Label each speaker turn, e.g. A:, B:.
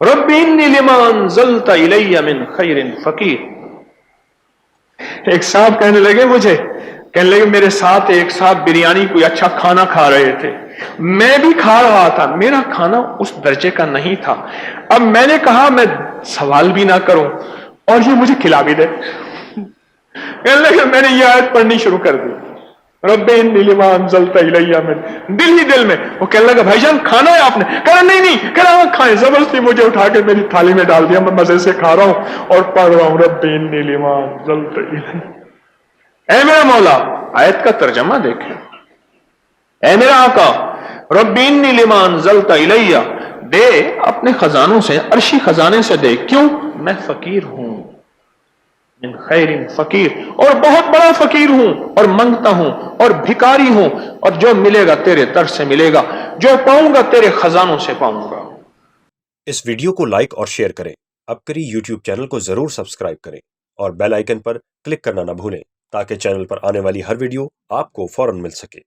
A: رب انی لما انزلت الی من خیر فقیر۔ ایک صاحب کہنے لگے میرے ساتھ ایک صاحب بریانی کوئی اچھا کھانا کھا رہے تھے، میں بھی کھا رہا تھا، میرا کھانا اس درجے کا نہیں تھا، اب میں نے کہا میں سوال بھی نہ کروں اور یہ مجھے کھلا بھی دے۔ کہنے لگے میں نے یہ آیت پڑھنی شروع کر دی، رب انی لما انزلت الی من، دل میں وہ کہنے لگا بھائی جان کھانا ہے آپ نے؟ کہا نہیں، کہا ہاں کھائیں، زبردستی مجھے اٹھا کے میری تھالی میں ڈال دیا، میں مزے سے کھا رہا ہوں اور پڑھ رہا ہوں رب انی لما انزلت الی۔ اے میرا مولا، آیت کا ترجمہ دیکھیں، اے میرا آقا رب انی لما انزلت الی، دے اپنے خزانوں سے، عرشی خزانے سے دے، کیوں؟ میں فقیر ہوں، من خیر فقیر، اور بہت بڑا فقیر ہوں اور منگتا ہوں اور بھکاری ہوں، اور جو ملے گا تیرے در سے ملے گا، جو پاؤں گا تیرے خزانوں سے پاؤں گا۔
B: اس ویڈیو کو لائک اور شیئر کریں، اب کری یوٹیوب چینل کو ضرور سبسکرائب کریں اور بیل آئیکن پر کلک کرنا نہ بھولیں تاکہ چینل پر آنے والی ہر ویڈیو آپ کو فوراً مل سکے۔